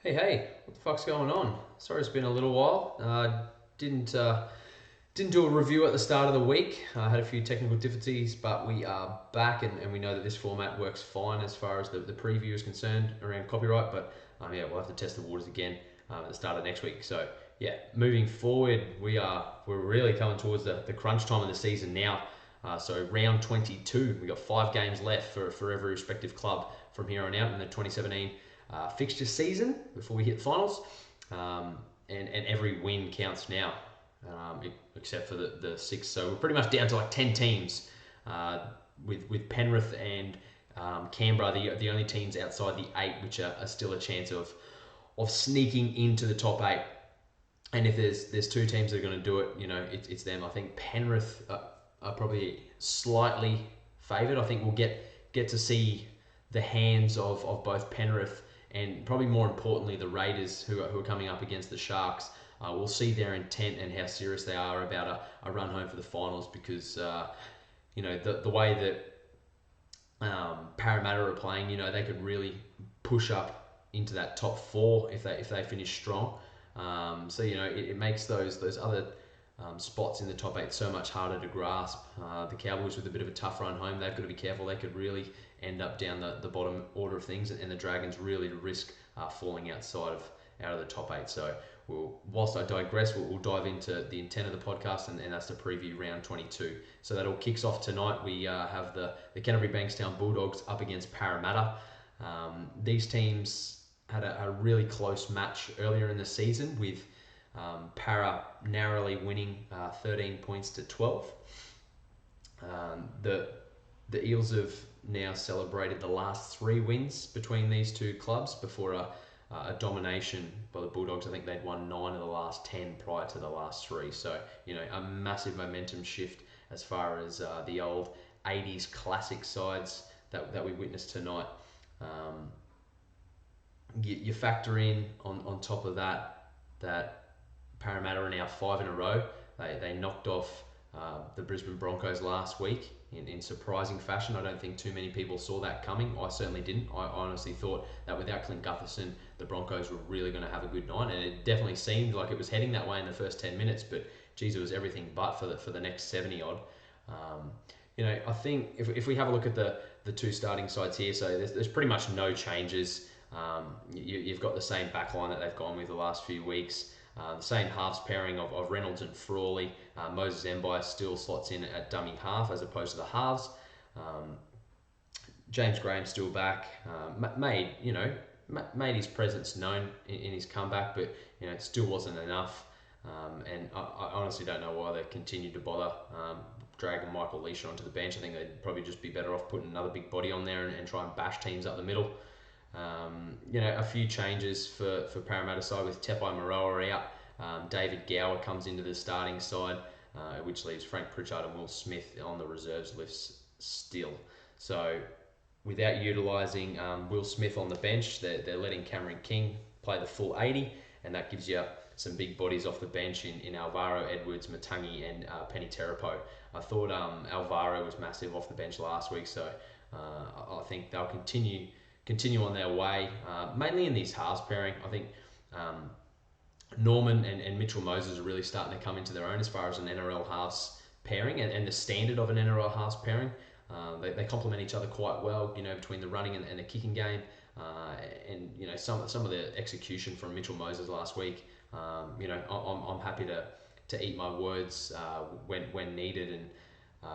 Hey, what the fuck's going on? Sorry, it's been a little while. Didn't do a review at the start of the week. I had a few technical difficulties, but we are back, and we know that this format works fine as far as the preview is concerned around copyright. But yeah, we'll have to test the waters again at the start of next week. So yeah, moving forward, we're really coming towards the crunch time of the season now. So round 22, we got 5 games left for every respective club from here on out in the 2017 fixture season before we hit finals. And every win counts now, except for the six. So we're pretty much down to like 10 teams, with Penrith and Canberra the only teams outside the 8 which are still a chance of sneaking into the top 8. And if there's 2 teams that are going to do it, it's them. I think Penrith are probably slightly favoured. I think we'll get to see the hands of both Penrith and probably more importantly the Raiders, who are coming up against the Sharks. We'll see their intent and how serious they are about a run home for the finals, because the way that Parramatta are playing, they could really push up into that top 4 if they finish strong. So it makes those other spots in the top 8 so much harder to grasp. The Cowboys with a bit of a tough run home, they've got to be careful. They could really end up down the bottom order of things, and the Dragons really risk falling out of the top 8. So whilst I digress, we'll dive into the intent of the podcast, and that's to preview round 22. So that all kicks off tonight. We have the Canterbury Bankstown Bulldogs up against Parramatta. These teams had a really close match earlier in the season, with Para narrowly winning 13 points to 12. The Eels have now celebrated the last 3 wins between these two clubs before a domination by the Bulldogs. I think they'd won 9 of the last 10 prior to the last 3. So, a massive momentum shift as far as the old 80s classic sides that we witnessed tonight. You factor in on top of that Parramatta are now 5 in a row. They knocked off the Brisbane Broncos last week in surprising fashion. I don't think too many people saw that coming. I certainly didn't. I honestly thought that without Clint Gutherson, the Broncos were really going to have a good night, and it definitely seemed like it was heading that way in the first 10 minutes. But geez, it was everything but for the next 70 odd. I think if we have a look at the 2 starting sides here, so there's pretty much no changes. You've got the same backline that they've gone with the last few weeks. The same halves pairing of Reynolds and Frawley. Moses Mbye still slots in at dummy half as opposed to the halves. James Graham's still back. Made his presence known in his comeback, but it still wasn't enough. And I honestly don't know why they continued to bother dragging Michael Leisha onto the bench. I think they'd probably just be better off putting another big body on there and try and bash teams up the middle. A few changes for Parramatta side, with Tepai Moroa out. David Gower comes into the starting side, which leaves Frank Pritchard and Will Smith on the reserves list still. So without utilising Will Smith on the bench, they're letting Cameron King play the full 80, and that gives you some big bodies off the bench in Alvaro, Edwards, Matangi, and Penny Terapo. I thought Alvaro was massive off the bench last week, so I think they'll continue on their way, mainly in these halves pairing. I think Norman and Mitchell Moses are really starting to come into their own as far as an NRL halves pairing and the standard of an NRL halves pairing. They complement each other quite well, between the running and the kicking game. And some of the execution from Mitchell Moses last week. I'm happy to eat my words when needed, and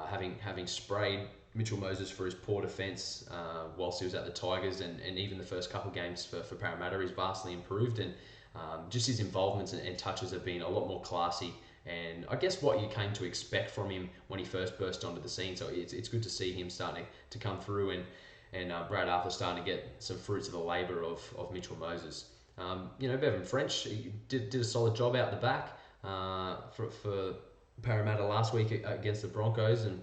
having sprayed Mitchell Moses for his poor defence whilst he was at the Tigers, and even the first couple games for Parramatta, he's vastly improved, and just his involvements and touches have been a lot more classy, and I guess what you came to expect from him when he first burst onto the scene. So it's good to see him starting to come through, and Brad Arthur starting to get some fruits of the labour of Mitchell Moses. Bevan French, he did a solid job out the back for Parramatta last week against the Broncos, and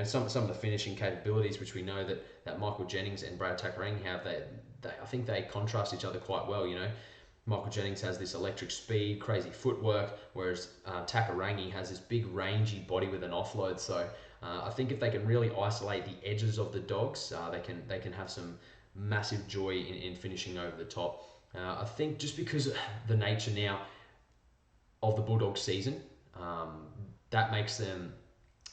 some of the finishing capabilities, which we know that Michael Jennings and Brad Takarangi have, I think they contrast each other quite well. Michael Jennings has this electric speed, crazy footwork, whereas Takarangi has this big rangy body with an offload. So I think if they can really isolate the edges of the Dogs, they can have some massive joy in finishing over the top. I think just because of the nature now of the Bulldogs season, that makes them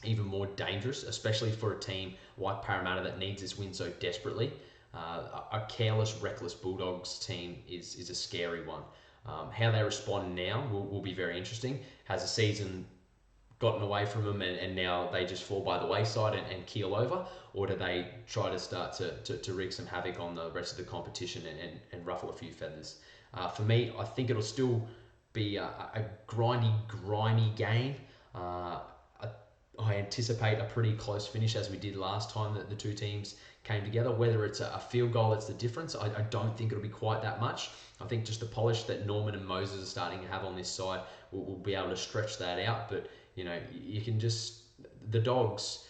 even more dangerous, especially for a team like Parramatta that needs this win so desperately. A careless, reckless Bulldogs team is a scary one. How they respond now will be very interesting. Has the season gotten away from them and now they just fall by the wayside and keel over? Or do they try to start to wreak some havoc on the rest of the competition and ruffle a few feathers? For me, I think it'll still be a grimy game. I anticipate a pretty close finish as we did last time that the two teams came together. Whether it's a field goal that's the difference, I don't think it'll be quite that much. I think just the polish that Norman and Moses are starting to have on this side will be able to stretch that out. But, you can just... The Dogs,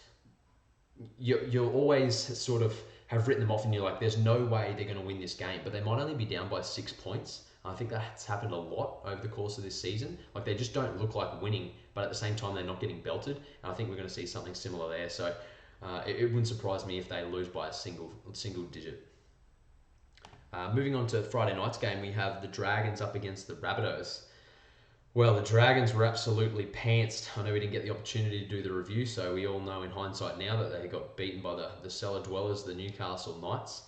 you'll always sort of have written them off and you're like, there's no way they're going to win this game. But they might only be down by 6 points. I think that's happened a lot over the course of this season. Like, they just don't look like winning, but at the same time, they're not getting belted. And I think we're going to see something similar there. So it wouldn't surprise me if they lose by a single digit. Moving on to Friday night's game, we have the Dragons up against the Rabbitohs. Well, the Dragons were absolutely pantsed. I know we didn't get the opportunity to do the review, so we all know in hindsight now that they got beaten by the cellar dwellers, the Newcastle Knights.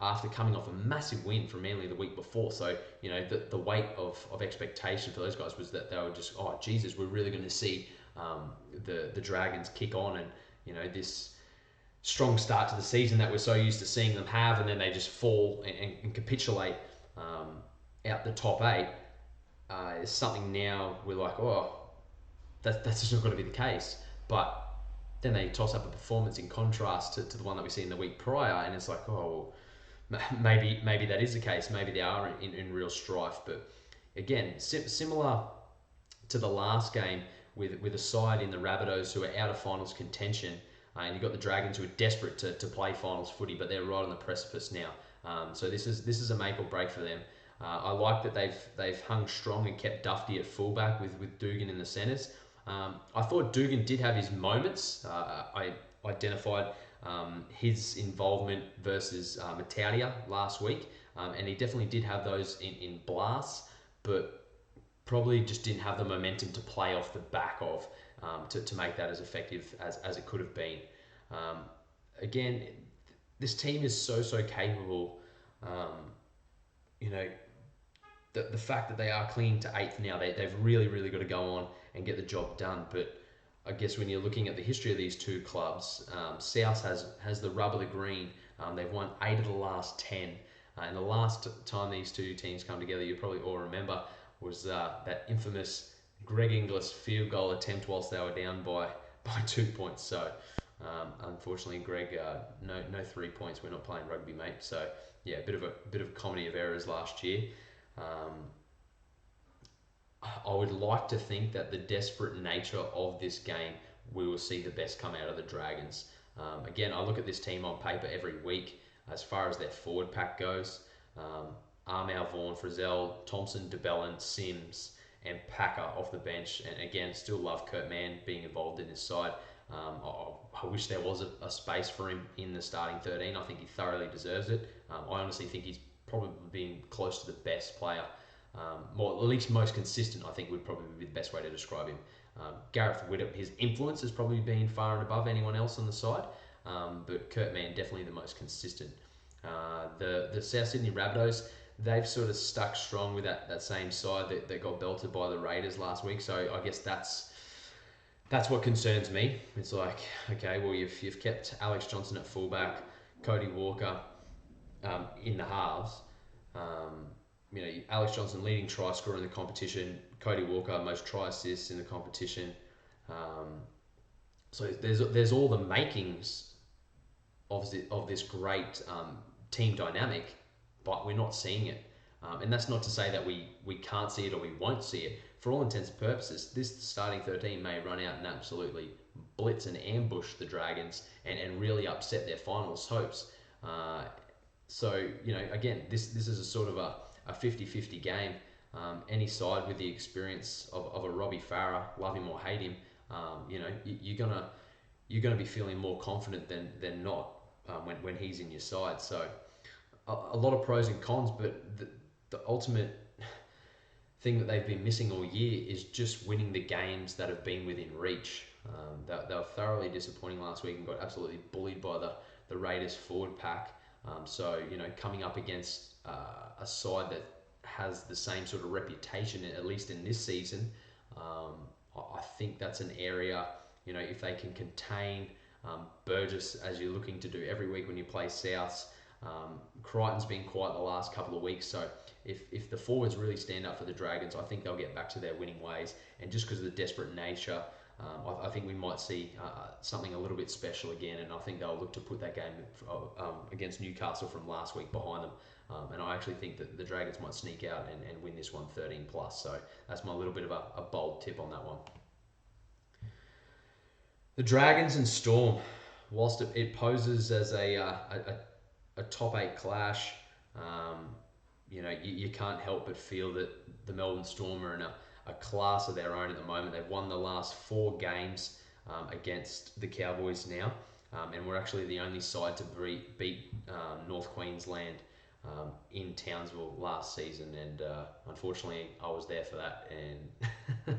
After coming off a massive win from Manly the week before. So, the weight of expectation for those guys was that they were just, oh, Jesus, we're really going to see the Dragons kick on and, this strong start to the season that we're so used to seeing them have, and then they just fall and capitulate out the top 8. Is something now we're like, oh, that's just not going to be the case. But then they toss up a performance in contrast to the one that we see in the week prior, and it's like, oh, well, maybe that is the case. Maybe they are in real strife. But again, similar to the last game with a side in the Rabbitohs who are out of finals contention, and you've got the Dragons who are desperate to play finals footy, but they're right on the precipice now. So this is a make or break for them. I like that they've hung strong and kept Dufty at fullback with Dugan in the centres. I thought Dugan did have his moments. I identified his involvement versus Matautia last week, and he definitely did have those in blasts, but probably just didn't have the momentum to play off the back of to make that as effective as it could have been. Again, this team is so capable. The fact that they are clinging to 8th now, they've really got to go on and get the job done. But I guess when you're looking at the history of these two clubs, South has the rub of the green. They've won 8 of the last 10. And the last time these two teams come together, you probably all remember, was that infamous Greg Inglis field goal attempt whilst they were down by 2 points. So unfortunately, Greg, no 3 points. We're not playing rugby, mate. So yeah, a bit of comedy of errors last year. I would like to think that the desperate nature of this game, we will see the best come out of the Dragons. Again, I look at this team on paper every week as far as their forward pack goes. Armour, Vaughan, Frizzell, Thompson, DeBellin, Sims, and Packer off the bench. And again, still love Kurt Mann being involved in this side. I wish there was a space for him in the starting 13. I think he thoroughly deserves it. I honestly think he's probably being close to the best player. At least most consistent, I think would probably be the best way to describe him. Gareth Widdop, his influence has probably been far and above anyone else on the side, but Kurt Mann definitely the most consistent. The South Sydney Rabbitohs, they've sort of stuck strong with that same side that got belted by the Raiders last week, so I guess that's what concerns me. It's like, okay, well, you've kept Alex Johnson at fullback, Cody Walker in the halves. Alex Johnson leading try scorer in the competition, Cody Walker most try assists in the competition. So there's all the makings of this great team dynamic, but we're not seeing it. And that's not to say that we can't see it or we won't see it. For all intents and purposes, this starting 13 may run out and absolutely blitz and ambush the Dragons and really upset their finals hopes. So, again, this is a sort of a 50-50 game. Any side with the experience of a Robbie Farah, love him or hate him, you're gonna be feeling more confident than not when he's in your side. So a lot of pros and cons, but the ultimate thing that they've been missing all year is just winning the games that have been within reach. They were thoroughly disappointing last week and got absolutely bullied by the Raiders forward pack. So, coming up against a side that has the same sort of reputation, at least in this season, I think that's an area, if they can contain Burgess, as you're looking to do every week when you play Souths. Crichton's been quiet the last couple of weeks, so if the forwards really stand up for the Dragons, I think they'll get back to their winning ways. And just because of the desperate nature, I think we might see something a little bit special again, and I think they'll look to put that game against Newcastle from last week behind them. And I actually think that the Dragons might sneak out and win this one 13+. So that's my little bit of a bold tip on that one. The Dragons and Storm, whilst it poses as a top 8 clash, you can't help but feel that the Melbourne Storm are in a class of their own at the moment. They've won the last 4 games against the Cowboys now, and we're actually the only side to beat North Queensland in Townsville last season, and unfortunately I was there for that, and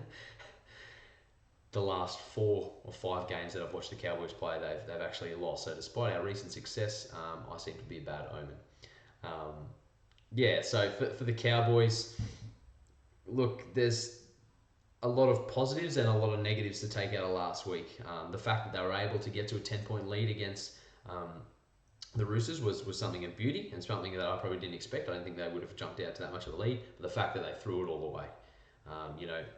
the last 4 or 5 games that I've watched the Cowboys play, they've actually lost. So despite our recent success, I seem to be a bad omen. So for the Cowboys, look, there's a lot of positives and a lot of negatives to take out of last week. The fact that they were able to get to a 10-point lead against the Roosters was something of beauty, and something that I probably didn't expect. I didn't think they would have jumped out to that much of a lead. But the fact that they threw it all away,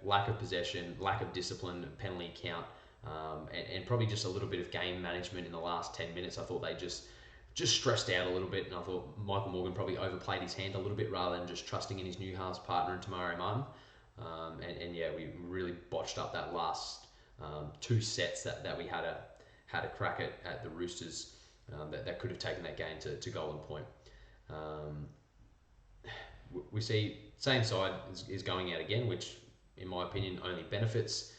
lack of possession, lack of discipline, penalty count, and probably just a little bit of game management in the last 10 minutes. I thought they just stressed out a little bit, and I thought Michael Morgan probably overplayed his hand a little bit rather than just trusting in his new halves partner and Tamari Martin. We really botched up that last 2 sets that we had a crack at the Roosters that could have taken that game to Golden Point. We see same side is going out again, which in my opinion only benefits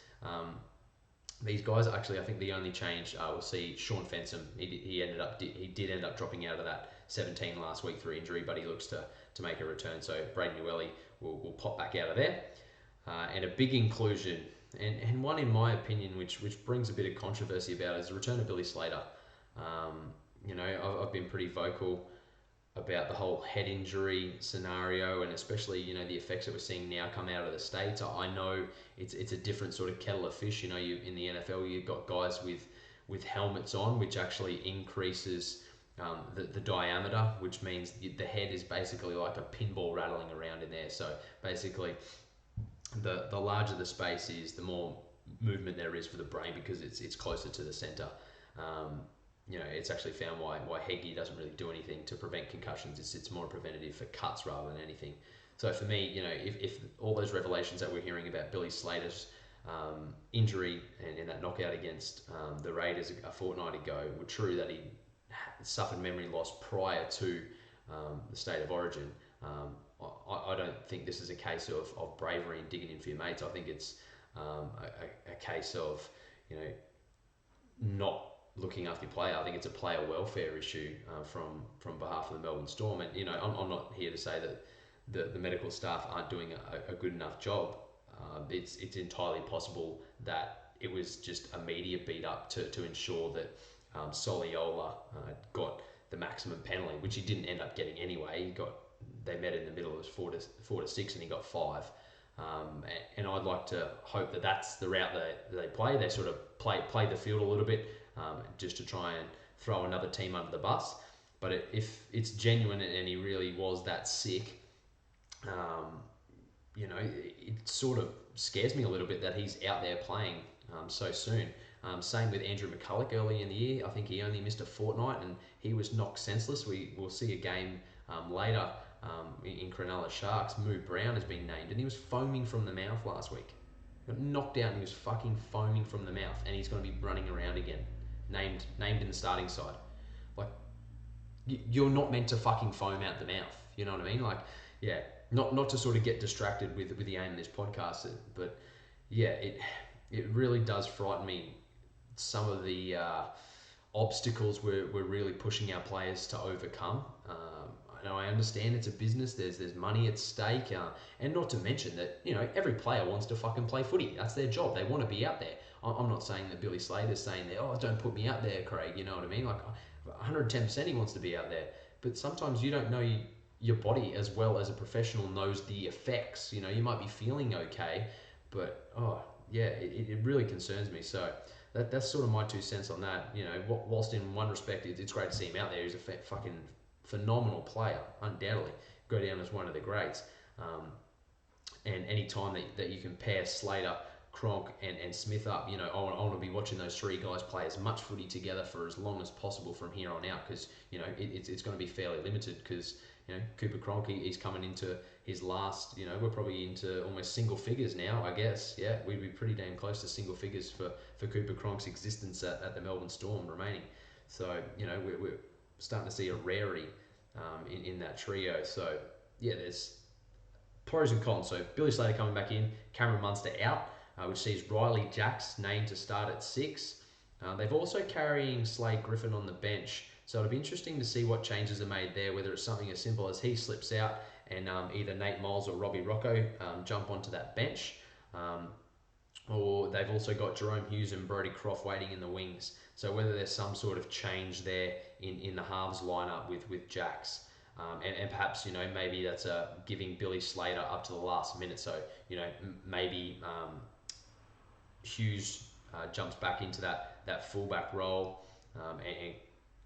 these guys. Actually, I think the only change we'll see Sean Fensom. He did end up dropping out of that 17 last week through injury, but he looks to make a return. So Braden Ueli will pop back out of there, and a big inclusion and one in my opinion which brings a bit of controversy about it is the return of Billy Slater. I've been pretty vocal about the whole head injury scenario, and especially the effects that we're seeing now come out of the States. I know it's a different sort of kettle of fish. You in the NFL you've got guys with helmets on, which actually increases the diameter, which means the head is basically like a pinball rattling around in there. So basically the larger the space is, the more movement there is for the brain because it's closer to the center. It's actually found why headgear doesn't really do anything to prevent concussions. It's more preventative for cuts rather than anything. So for me, if all those revelations that we're hearing about Billy Slater's injury and that knockout against the Raiders a fortnight ago were true, that he suffered memory loss prior to the state of origin, I don't think this is a case of bravery and digging in for your mates. I think it's a case of not looking after your player. I think it's a player welfare issue from behalf of the Melbourne Storm. And I'm not here to say that the medical staff aren't doing a good enough job. It's entirely possible that it was just a media beat up to ensure that Soliola got the maximum penalty, which he didn't end up getting anyway. They met in the middle. It was 4 to 6, and he got 5. And I'd like to hope that that's the route they play. They sort of play the field a little bit, just to try and throw another team under the bus. But if it's genuine and he really was that sick, it sort of scares me a little bit that he's out there playing so soon. Same with Andrew McCulloch early in the year. I think he only missed a fortnight and he was knocked senseless. We'll see a game later in Cronulla Sharks. Moo Brown has been named and he was foaming from the mouth last week. He got knocked out and he was fucking foaming from the mouth, and he's going to be running around again. Named in the starting side. Like, you're not meant to fucking foam out the mouth. You know what I mean? Like, yeah, not to sort of get distracted with the aim of this podcast, but yeah, it really does frighten me. Some of the obstacles we're really pushing our players to overcome. I understand it's a business. There's money at stake, and not to mention that every player wants to fucking play footy. That's their job. They want to be out there. I'm not saying that Billy Slater's saying that, oh, don't put me out there, Craig. You know what I mean? Like 110% he wants to be out there. But sometimes you don't know your body as well as a professional knows the effects. You might be feeling okay, but it really concerns me. So that's sort of my 2 cents on that. Whilst in one respect it's great to see him out there. He's a fucking phenomenal player, undoubtedly. Go down as one of the greats. And any time that you can pair Slater, Cronk and Smith up, I want to be watching those 3 guys play as much footy together for as long as possible from here on out, because it's going to be fairly limited, because Cooper Cronk, he's coming into his last, we're probably into almost single figures now, I guess. Yeah, we'd be pretty damn close to single figures for Cooper Cronk's existence at the Melbourne Storm remaining. So, we're starting to see a rarity in that trio. So, yeah, there's pros and cons. So, Billy Slater coming back in, Cameron Munster out, which sees Riley Jacks named to start at 6. They've also carrying Slade Griffin on the bench. So it'll be interesting to see what changes are made there, whether it's something as simple as he slips out and either Nate Miles or Robbie Rocco jump onto that bench. Or they've also got Jerome Hughes and Brodie Croft waiting in the wings. So whether there's some sort of change there in the halves lineup with Jacks. And perhaps, maybe that's giving Billy Slater up to the last minute. So, maybe Hughes jumps back into that fullback role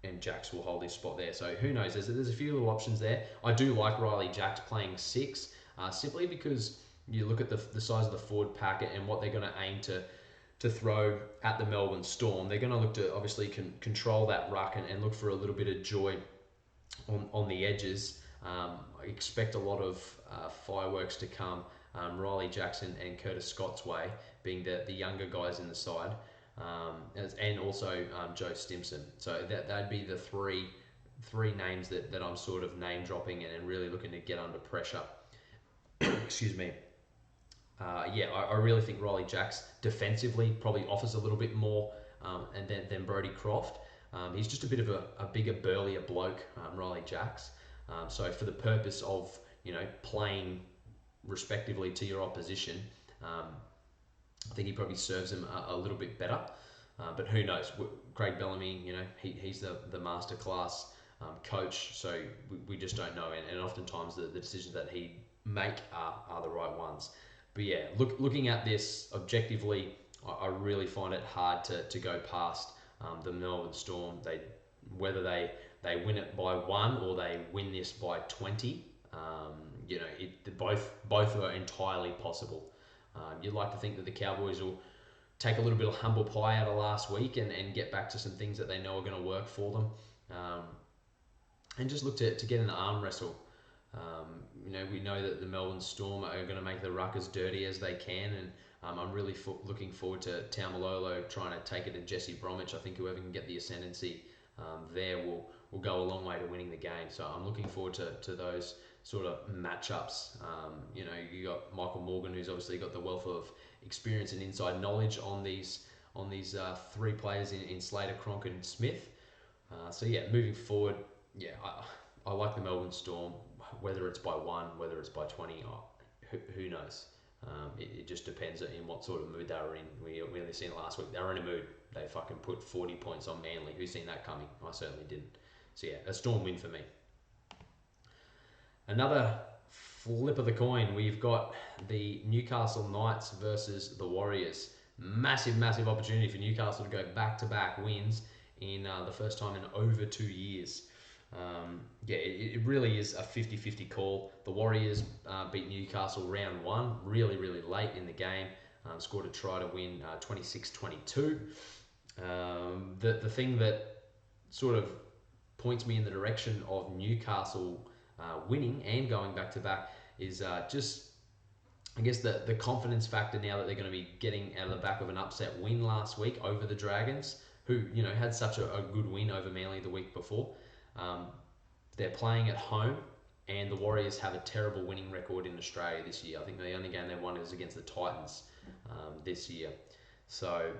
and Jacks will hold his spot there. So who knows? There's a few little options there. I do like Riley Jacks playing 6, simply because you look at the size of the forward packet and what they're going to aim to throw at the Melbourne Storm. They're going to look to obviously control that ruck and look for a little bit of joy on the edges. I expect a lot of fireworks to come Riley Jackson and Curtis Scott's way, being the younger guys in the side. And also Joe Stimson. So that'd be the three names that I'm sort of name dropping and really looking to get under pressure. Excuse me. I really think Riley Jacks defensively probably offers a little bit more and than Brodie Croft. He's just a bit of a bigger, burlier bloke, Riley Jacks. So for the purpose of playing respectively to your opposition, I think he probably serves him a little bit better, but who knows? Craig Bellamy, he's the masterclass coach, so we just don't know, and oftentimes the decisions that he make are the right ones. But yeah, looking at this objectively, I really find it hard to go past the Melbourne Storm. Whether they win it by 1 or they win this by 20, both are entirely possible. You'd like to think that the Cowboys will take a little bit of humble pie out of last week and get back to some things that they know are going to work for them, and just look to get in the arm wrestle. We know that the Melbourne Storm are going to make the ruck as dirty as they can, and I'm really looking forward to Taumalolo trying to take it to Jesse Bromwich. I think whoever can get the ascendancy there will go a long way to winning the game. So I'm looking forward to those sort of matchups. You got Michael Morgan, who's obviously got the wealth of experience and inside knowledge on these 3 players in Slater, Cronk and Smith. Moving forward, I like the Melbourne Storm, whether it's by 1, whether it's by 20, who knows. It just depends in what sort of mood they were in. We only seen it last week. They were in a mood. They fucking put 40 points on Manly. Who's seen that coming? I certainly didn't. So a Storm win for me. Another flip of the coin. We've got the Newcastle Knights versus the Warriors. Massive opportunity for Newcastle to go back-to-back wins in the first time in over 2 years. It really is a 50-50 call. The Warriors beat Newcastle round 1 really late in the game. Scored a try to win 26-22. The thing that sort of points me in the direction of Newcastle winning and going back-to-back is just, I guess, the confidence factor now that they're going to be getting out of the back of an upset win last week over the Dragons, who had such a good win over Manly the week before. They're playing at home, and the Warriors have a terrible winning record in Australia this year. I think the only game they won is against the Titans this year. So,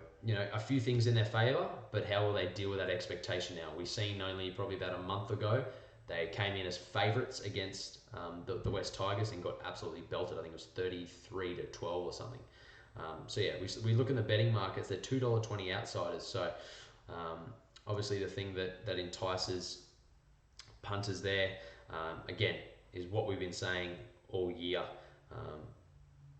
a few things in their favour, but how will they deal with that expectation now? We've seen only probably about a month ago They came in as favourites against the West Tigers and got absolutely belted. I think it was 33-12 or something. So yeah, we look in the betting markets. They're $2.20 outsiders. So obviously the thing that entices punters there, again, is what we've been saying all year.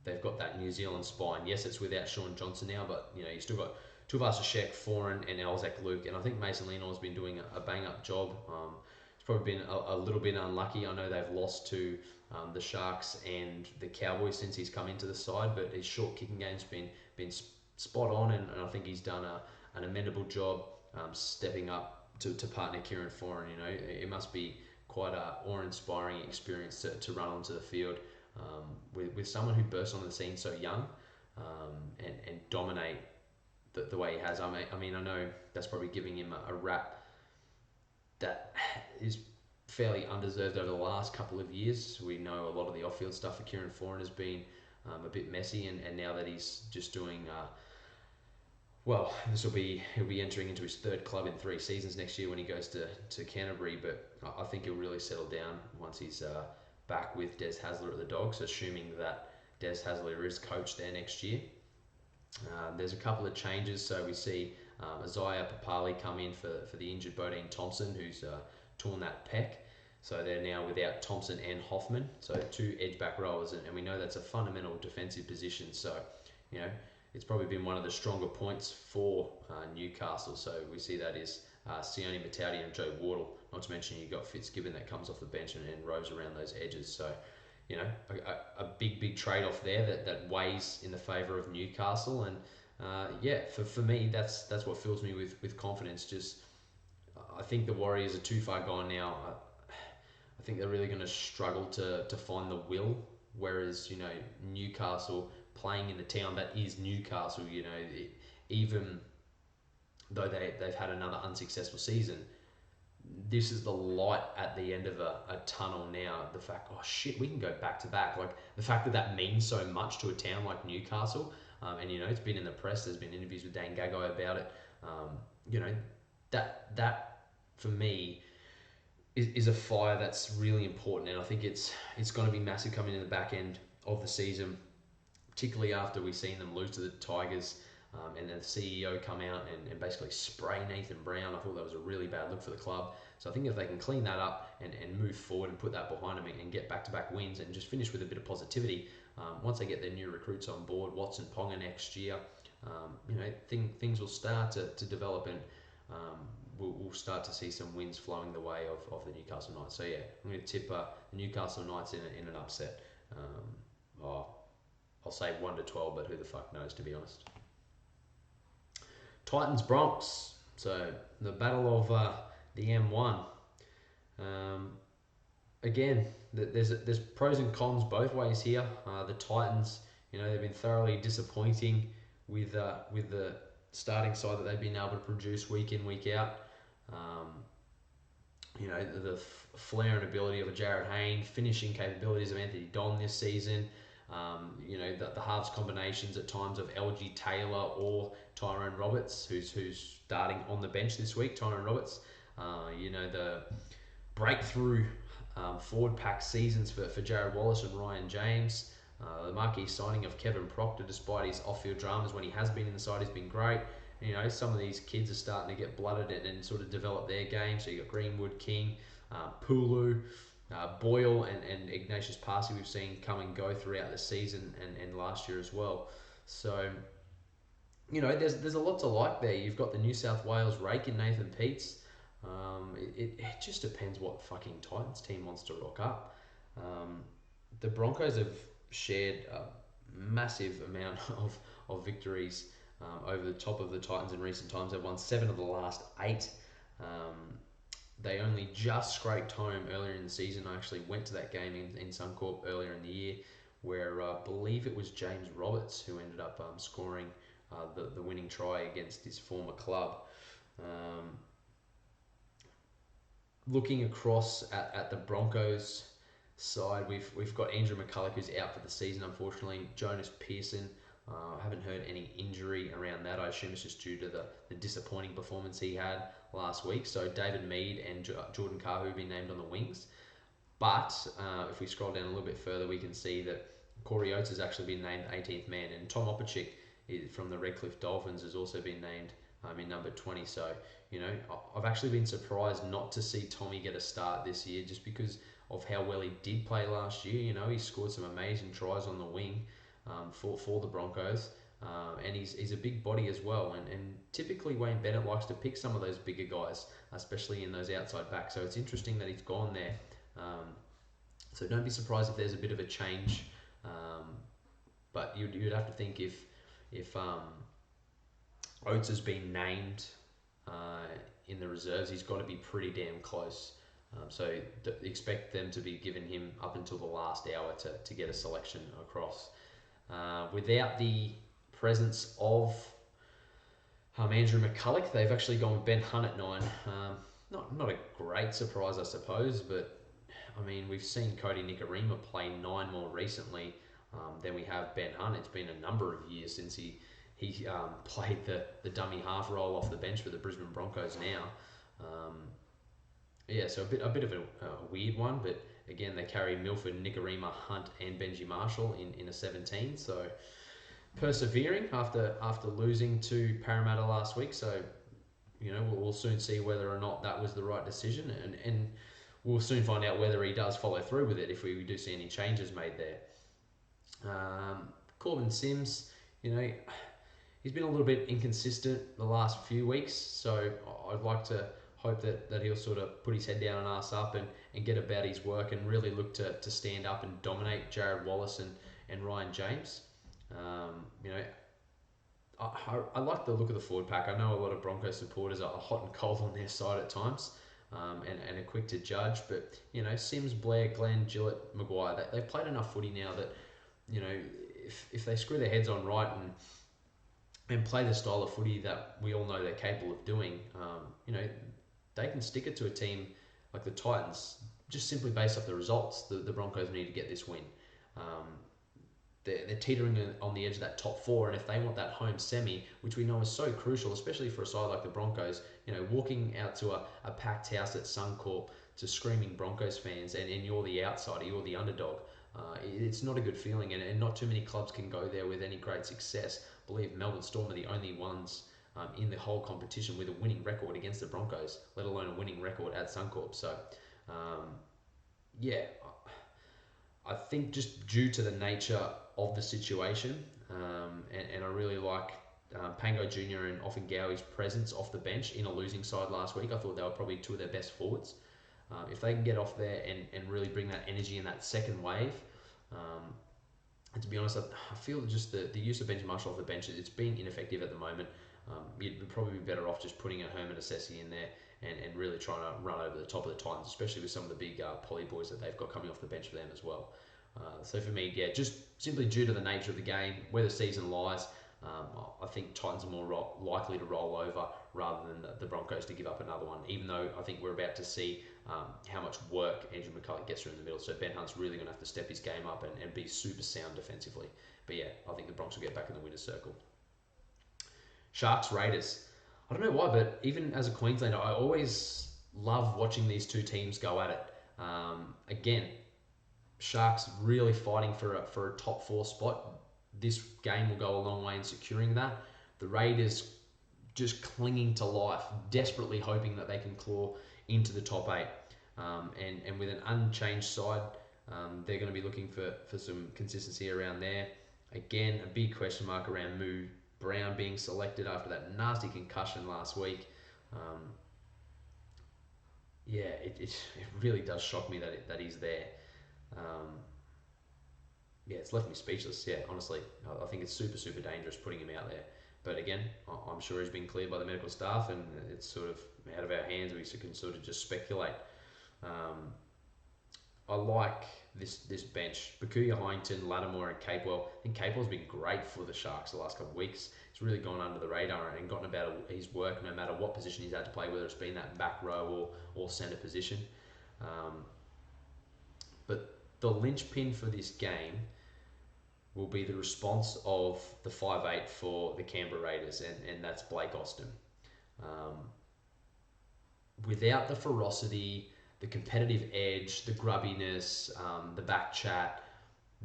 They've got that New Zealand spine. Yes, it's without Sean Johnson now, but you still got Tuivasa-Sheck, Foran, and Elzak Luke. And I think Mason Lenor's been doing a bang-up job. It's probably been a little bit unlucky. I know they've lost to the Sharks and the Cowboys since he's come into the side, but his short kicking game's been spot on, and I think he's done an amendable job stepping up to partner Kieran Foran. It must be quite a awe-inspiring experience to run onto the field with someone who bursts on the scene so young and dominate the way he has. I mean, I know that's probably giving him a rap that is fairly undeserved over the last couple of years. We know a lot of the off-field stuff for Kieran Foran has been a bit messy, and now that he's just doing well, he'll be entering into his third club in 3 seasons next year when he goes to Canterbury, but I think he'll really settle down once he's back with Des Hasler at the Dogs, assuming that Des Hasler is coach there next year. There's a couple of changes, so we see Isaiah Papali come in for the injured Bodine Thompson, who's torn that pec. So they're now without Thompson and Hoffman, so 2 edge-back rowers, and we know that's a fundamental defensive position. So, it's probably been one of the stronger points for Newcastle. So we see that is Sione Matauti and Joe Wardle. Not to mention you've got Fitzgibbon that comes off the bench and rows around those edges. So, a big trade-off there that weighs in the favour of Newcastle. And for me, that's what fills me with confidence. Just, I think the Warriors are too far gone now. I think they're really going to struggle to find the will. Whereas, Newcastle playing in the town that is Newcastle, even though they've had another unsuccessful season, this is the light at the end of a tunnel now. The fact, oh shit, we can go back to back. Like the fact that means so much to a town like Newcastle, and it's been in the press. There's been interviews with Dan Gagai about it. That for me is a fire that's really important, and I think it's going to be massive coming in the back end of the season, particularly after we've seen them lose to the Tigers. And then the CEO come out and basically spray Nathan Brown. I thought that was a really bad look for the club. So I think if they can clean that up and move forward and put that behind them and get back-to-back wins and just finish with a bit of positivity, once they get their new recruits on board, Watson, Ponga next year, things will start to develop, and we'll start to see some wins flowing the way of the Newcastle Knights. So yeah, I'm going to tip the Newcastle Knights in an upset. I'll say 1-12, but who the fuck knows, to be honest. Titans Bronx, so the battle of the M1. Again, there's pros and cons both ways here. The Titans, they've been thoroughly disappointing with the starting side that they've been able to produce week in, week out. The flair and ability of a Jared Hayne, finishing capabilities of Anthony Don this season. The halves combinations at times of LG Taylor or Tyrone Roberts, who's starting on the bench this week. Tyrone Roberts, the breakthrough forward pack seasons for Jared Wallace and Ryan James. The marquee signing of Kevin Proctor, despite his off-field dramas when he has been in the side, has been great. Some of these kids are starting to get blooded and sort of develop their game. So you got Greenwood, King, Pulu, Boyle and Ignatius Parsi we've seen come and go throughout the season and last year as well. So, there's a lot to like there. You've got the New South Wales rake in Nathan Peets. It just depends what fucking Titans team wants to rock up. The Broncos have shared a massive amount of victories over the top of the Titans in recent times. They've won 7 of the last 8. They only just scraped home earlier in the season. I actually went to that game in Suncorp earlier in the year, where I believe it was James Roberts who ended up scoring the winning try against his former club. Looking across at the Broncos side, we've got Andrew McCulloch, who's out for the season, unfortunately. Jonas Pearson, I haven't heard any injury around that. I assume it's just due to the disappointing performance he had last week. So David Mead and Jordan Kahu have been named on the wings. But if we scroll down a little bit further, we can see that Corey Oates has actually been named 18th man, and Tom Opachik from the Redcliffe Dolphins has also been named in number 20. So, I've actually been surprised not to see Tommy get a start this year, just because of how well he did play last year. He scored some amazing tries on the wing for the Broncos. And he's a big body as well, and typically Wayne Bennett likes to pick some of those bigger guys, especially in those outside backs. So it's interesting that he's gone there. So don't be surprised if there's a bit of a change. But you'd have to think if Oates has been named in the reserves, he's got to be pretty damn close. So expect them to be giving him up until the last hour to get a selection across. Without the presence of Andrew McCulloch, they've actually gone Ben Hunt at 9. Not a great surprise, I suppose, but I mean, we've seen Cody Nikorima play 9 more recently than we have Ben Hunt. It's been a number of years since he played the dummy half role off the bench for the Brisbane Broncos now. So a bit of a weird one, but again, they carry Milford, Nikorima, Hunt, and Benji Marshall in a 17. So persevering after losing to Parramatta last week. So we'll soon see whether or not that was the right decision, and we'll soon find out whether he does follow through with it if we do see any changes made there. Corbin Sims, he's been a little bit inconsistent the last few weeks, so I'd like to hope that he'll sort of put his head down and ass up and get about his work and really look to stand up and dominate Jared Wallace and Ryan James. I like the look of the forward pack. I know a lot of Broncos supporters are hot and cold on their side at times. And are quick to judge, but Sims, Blair, Glenn, Gillett, Maguire, they've played enough footy now that if they screw their heads on right and play the style of footy that we all know they're capable of doing, they can stick it to a team like the Titans just simply based off the results. The Broncos need to get this win. They're teetering on the edge of that top 4, and if they want that home semi, which we know is so crucial, especially for a side like the Broncos, walking out to a packed house at Suncorp to screaming Broncos fans, and you're the outsider, you're the underdog, it's not a good feeling, and not too many clubs can go there with any great success. I believe Melbourne Storm are the only ones in the whole competition with a winning record against the Broncos, let alone a winning record at Suncorp. So, I think just due to the nature of the situation, and I really like Pango Jr. and Offengawi's presence off the bench in a losing side last week. I thought they were probably 2 of their best forwards. If they can get off there and really bring that energy in that second wave, and to be honest, I feel just the use of Benji Marshall off the bench, it's been ineffective at the moment. You'd probably be better off just putting a Herman Assesi in there and really trying to run over the top of the Titans, especially with some of the big poly boys that they've got coming off the bench for them as well. So for me, just simply due to the nature of the game, where the season lies, I think Titans are more likely to roll over rather than the Broncos to give up another one, even though I think we're about to see how much work Andrew McCulloch gets through in the middle. So Ben Hunt's really going to have to step his game up and be super sound defensively. But yeah, I think the Broncos will get back in the winner's circle. Sharks, Raiders. I don't know why, but even as a Queenslander, I always love watching these two teams go at it. Again, Sharks really fighting for a top 4 spot. This game will go a long way in securing that. The Raiders just clinging to life, desperately hoping that they can claw into the top 8. And with an unchanged side, they're going to be looking for some consistency around there. Again, a big question mark around Moo Brown being selected after that nasty concussion last week. It really does shock me that he's there. It's left me speechless. Yeah, honestly, I think it's super, super dangerous putting him out there. But again, I'm sure he's been cleared by the medical staff, and it's sort of out of our hands. We can sort of just speculate. I like this bench. Bakuya, Hyington, Lattimore, and Capewell. I think Capewell's been great for the Sharks the last couple of weeks. He's really gone under the radar and gotten about his work no matter what position he's had to play, whether it's been that back row or centre position. But the linchpin for this game will be the response of the 5'8" for the Canberra Raiders, and that's Blake Austin. without the ferocity, the competitive edge, the grubbiness, the back chat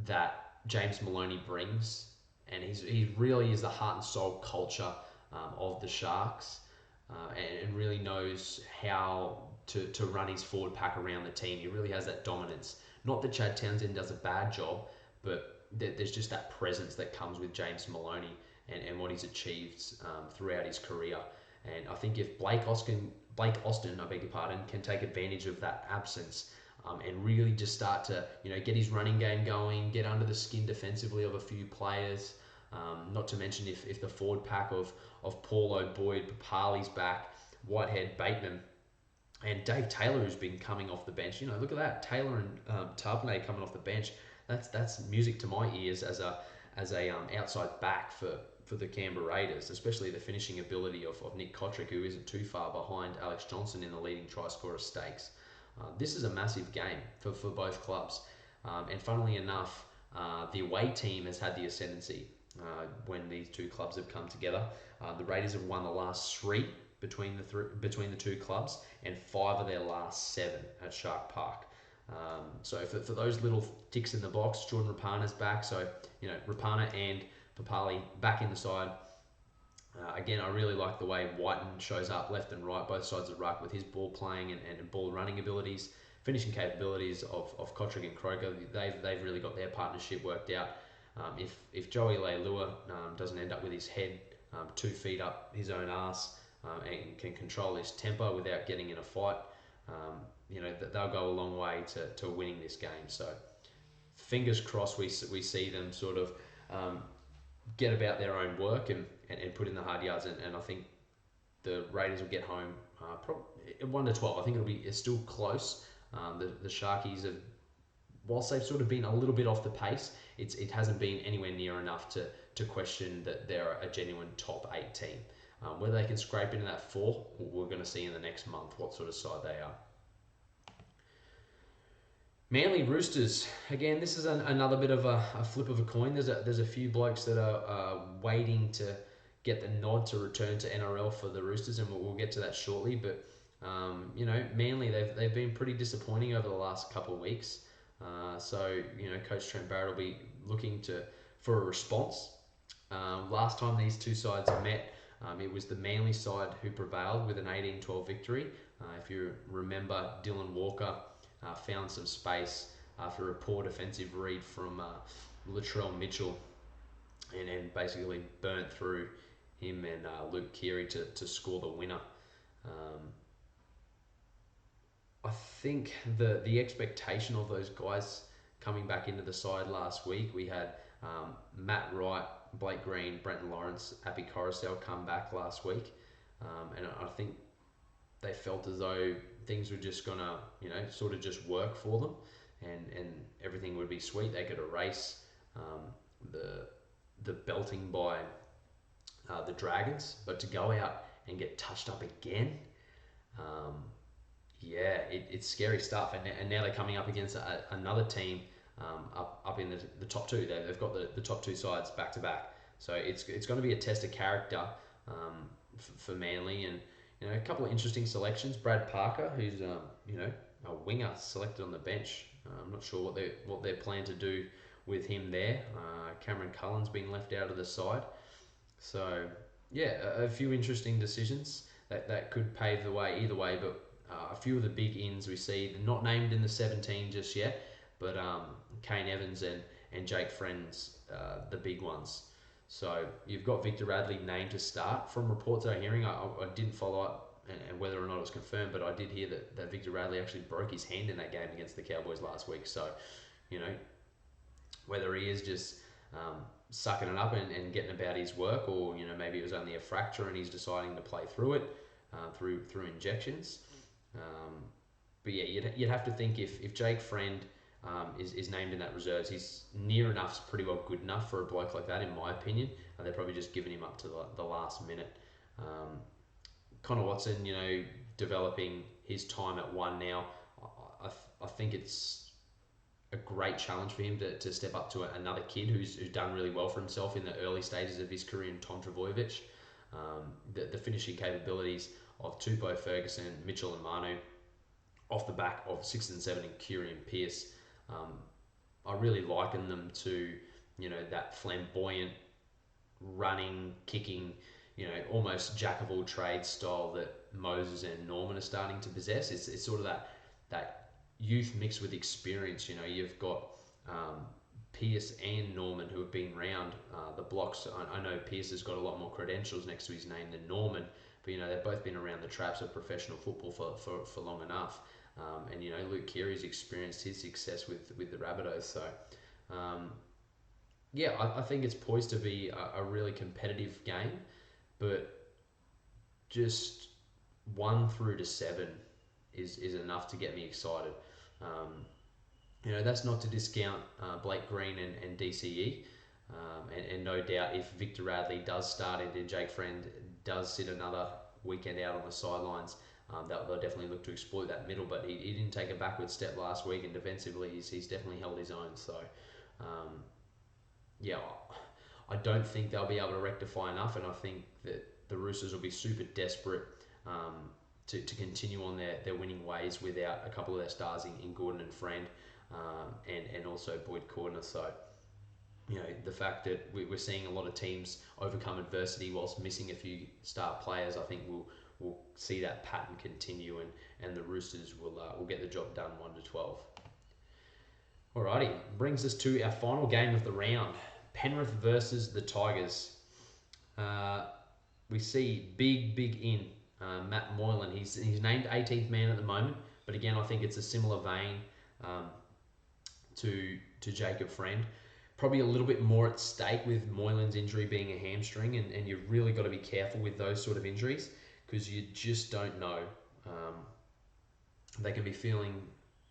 that James Maloney brings, and he really is the heart and soul culture of the Sharks, and really knows how to run his forward pack around the team. He really has that dominance. Not that Chad Townsend does a bad job, but there's just that presence that comes with James Maloney and what he's achieved throughout his career. And I think if Blake Austin, I beg your pardon, can take advantage of that absence and really just start to get his running game going, get under the skin defensively of a few players. Not to mention if the forward pack of Paulo, Boyd, Papali's back, Whitehead, Bateman, and Dave Taylor, who's been coming off the bench. Look at that, Taylor and Tarpanay coming off the bench. That's music to my ears as a outside back for the Canberra Raiders, especially the finishing ability of Nick Kotrick, who isn't too far behind Alex Johnson in the leading try scorer stakes. This is a massive game for both clubs. And funnily enough, the away team has had the ascendancy when these two clubs have come together. The Raiders have won the last 3 between the two clubs, and 5 of their last 7 at Shark Park. So for those little ticks in the box, Jordan Rapana's back. So Rapana and Papali back in the side. Again, I really like the way Whiten shows up left and right, both sides of the ruck, with his ball playing and ball running abilities, finishing capabilities of Kotrick and Croker. They've really got their partnership worked out. If Joey Leilua doesn't end up with his head 2 feet up his own arse and can control his temper without getting in a fight, they'll go a long way to winning this game. So fingers crossed we see them sort of get about their own work and put in the hard yards, and I think the Raiders will get home probably 1-12. I think it's still close. The Sharkies have, whilst they've sort of been a little bit off the pace, it hasn't been anywhere near enough to question that they're a genuine top 8 team. Whether they can scrape into that 4, we're going to see in the next month what sort of side they are. Manly Roosters. Again, this is another bit of a flip of a coin. There's a few blokes that are waiting to get the nod to return to NRL for the Roosters, and we'll get to that shortly. But Manly, they've been pretty disappointing over the last couple of weeks. So Coach Trent Barrett will be looking for a response. Last time these two sides met, it was the Manly side who prevailed with an 18-12 victory. If you remember, Dylan Walker found some space after a poor defensive read from Latrell Mitchell and basically burnt through him and Luke Keary to score the winner. I think the expectation of those guys coming back into the side last week, we had Matt Wright, Blake Green, Brenton Lawrence, Appy Coruscant come back last week, and I think they felt as though things were just gonna, sort of just work for them, and everything would be sweet. They could erase the belting by the Dragons, but to go out and get touched up again, it's scary stuff. And now they're coming up against another team up in the top 2. They've got the top 2 sides back to back, so it's going to be a test of character for Manly. And a couple of interesting selections. Brad Parker, who's a winger, selected on the bench. I'm not sure what they're planning to do with him there. Cameron Cullen's been left out of the side. So a few interesting decisions that could pave the way either way. But a few of the big ins we see, they're not named in the 17 just yet, but Kane Evans and Jake Friend's the big ones. So you've got Victor Radley named to start. From reports I'm hearing, I didn't follow up and whether or not it was confirmed, but I did hear that Victor Radley actually broke his hand in that game against the Cowboys last week. So, whether he is just sucking it up and getting about his work, or maybe it was only a fracture and he's deciding to play through it through injections. But you'd have to think if Jake Friend is named in that reserves, he's near enough, pretty well good enough for a bloke like that, in my opinion. They're probably just giving him up to the last minute. Connor Watson, developing his time at 1 now. I think it's a great challenge for him to step up to another kid who's done really well for himself in the early stages of his career in Tom Trbojevic. The finishing capabilities of Tupou, Ferguson, Mitchell and Manu off the back of 6 and 7 and Kieran Pearce. I really liken them to, that flamboyant running, kicking, almost jack of all trades style that Moses and Norman are starting to possess. It's sort of that youth mixed with experience. You've got Pearce and Norman who have been round the blocks. I know Pearce has got a lot more credentials next to his name than Norman, but they've both been around the traps of professional football for long enough. And Luke Keary's experienced his success with the Rabbitohs. So I think it's poised to be a really competitive game, but just 1 through to 7 is enough to get me excited. That's not to discount Blake Green and DCE. And no doubt if Victor Radley does start and Jake Friend does sit another weekend out on the sidelines, they'll definitely look to exploit that middle. But he didn't take a backward step last week, and defensively he's definitely held his own. So, I don't think they'll be able to rectify enough, and I think that the Roosters will be super desperate to continue on their winning ways without a couple of their stars in Gordon and Friend, and also Boyd Cordner. So, the fact that we're seeing a lot of teams overcome adversity whilst missing a few star players, I think we'll see that pattern continue, and the Roosters will get the job done 1-12. Alrighty, brings us to our final game of the round, Penrith versus the Tigers. We see big in Matt Moylan. He's named 18th man at the moment, but again, I think it's a similar vein to Jacob Friend. Probably a little bit more at stake with Moylan's injury being a hamstring, and you've really got to be careful with those sort of injuries because you just don't know. They can be feeling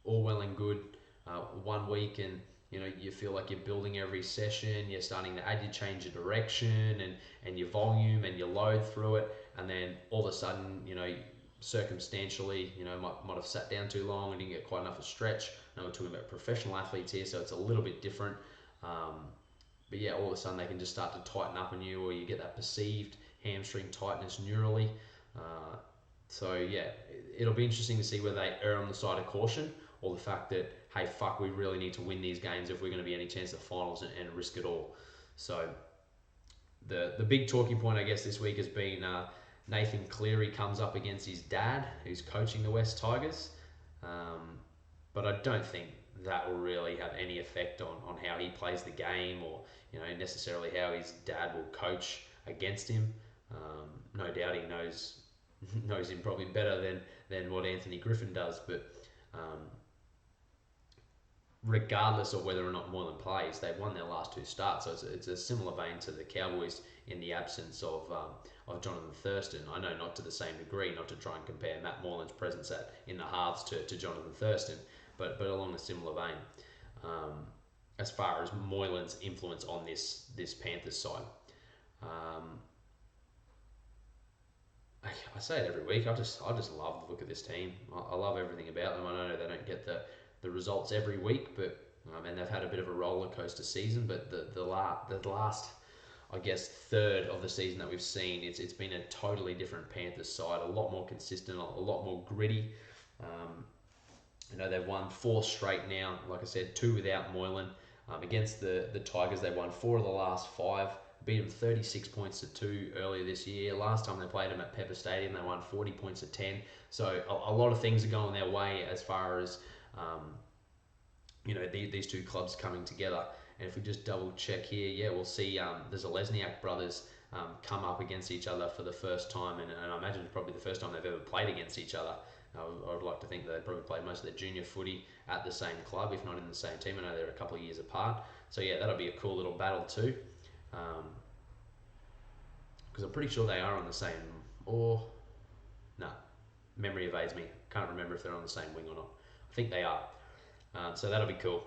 all well and good 1 week, and you feel like you're building every session, you're starting to add your change of direction and your volume and your load through it, and then all of a sudden, circumstantially, might have sat down too long and didn't get quite enough of stretch. Now we're talking about professional athletes here, so it's a little bit different. But all of a sudden they can just start to tighten up on you, or you get that perceived hamstring tightness neurally. It'll be interesting to see whether they err on the side of caution, or the fact that, hey, fuck, we really need to win these games if we're going to be any chance of finals and risk it all. So the big talking point, I guess, this week has been Nathan Cleary comes up against his dad, who's coaching the West Tigers. But I don't think that will really have any effect on how he plays the game, or necessarily how his dad will coach against him. No doubt he knows him probably better than what Anthony Griffin does, but regardless of whether or not Moylan plays, they've won their last 2 starts, so it's a similar vein to the Cowboys in the absence of Jonathan Thurston. I know not to the same degree, not to try and compare Matt Moylan's presence in the halves to Jonathan Thurston, but along a similar vein as far as Moylan's influence on this Panthers side. I say it every week. I just love the look of this team. I love everything about them. I know they don't get the results every week, but and they've had a bit of a roller coaster season. But the last, I guess, third of the season that we've seen, it's been a totally different Panthers side. A lot more consistent, a lot more gritty. They've won 4 straight now. Like I said, 2 without Moylan. Against the Tigers, they won 4 of the last 5. Beat them 36 points to 2 earlier this year. Last time they played them at Pepper Stadium, they won 40 points to 10. So a lot of things are going their way as far as these 2 clubs coming together. And if we just double check here, we'll see the Zalesniak brothers come up against each other for the first time, and I imagine it's probably the first time they've ever played against each other. I would like to think that they probably played most of their junior footy at the same club, if not in the same team. I know they're a couple of years apart. So that'll be a cool little battle too. Because I'm pretty sure they are on the same, memory evades me. Can't remember if they're on the same wing or not. I think they are. So that'll be cool.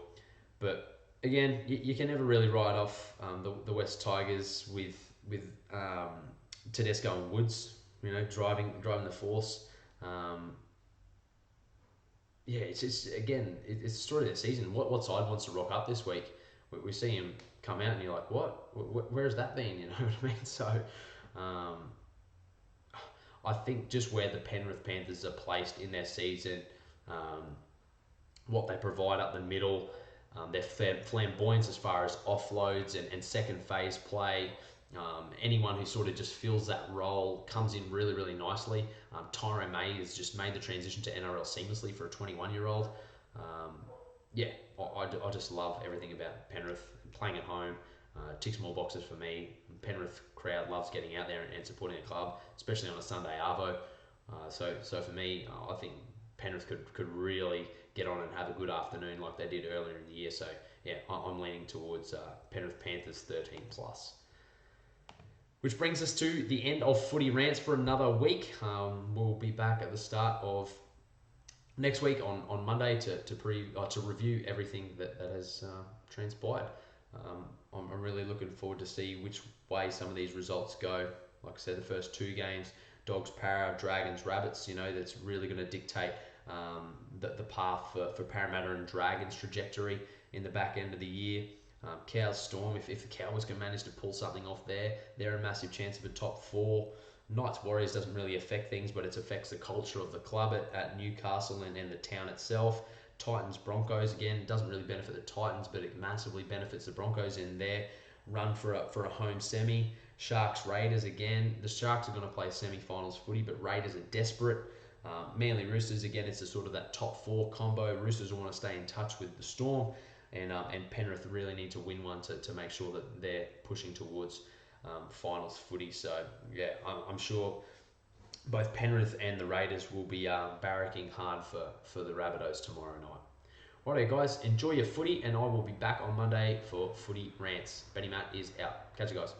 But again, you can never really write off the West Tigers with Tedesco and Woods, driving the force. It's just, again, it's the story of their season. What side wants to rock up this week? We see him come out and you're like, what? Where's that been? You know what I mean? So I think just where the Penrith Panthers are placed in their season, what they provide up the middle, their flamboyance as far as offloads and second phase play. Anyone who sort of just fills that role comes in really, really nicely. Tyrone May has just made the transition to NRL seamlessly for a 21-year-old. Yeah, I just love everything about Penrith. Playing at home ticks more boxes for me. Penrith crowd loves getting out there and supporting a club, especially on a Sunday arvo. So for me, I think Penrith could really get on and have a good afternoon like they did earlier in the year. So yeah, I'm leaning towards Penrith Panthers 13 plus. Which brings us to the end of Footy Rants for another week. We'll be back at the start of next week on Monday to review everything that has transpired. I'm really looking forward to see which way some of these results go. Like I said, the first 2 games, Dogs, Para, Dragons, Rabbits, that's really going to dictate the path for Parramatta and Dragons trajectory in the back end of the year. Cows, Storm, if the Cowboys can manage to pull something off there, they're a massive chance of a top 4. Knights, Warriors doesn't really affect things, but it affects the culture of the club at Newcastle and the town itself. Titans, Broncos, again, doesn't really benefit the Titans, but it massively benefits the Broncos in their run for a home semi. Sharks, Raiders, again, the Sharks are going to play semi-finals footy, but Raiders are desperate. Manly, Roosters, again, it's a sort of that top 4 combo. Roosters will want to stay in touch with the Storm, and Penrith really need to win one to make sure that they're pushing towards finals footy. So yeah, I'm sure both Penrith and the Raiders will be barracking hard for the Rabbitohs tomorrow night. Alright guys, enjoy your footy, and I will be back on Monday for Footy Rants. Benny Matt is out. Catch you guys.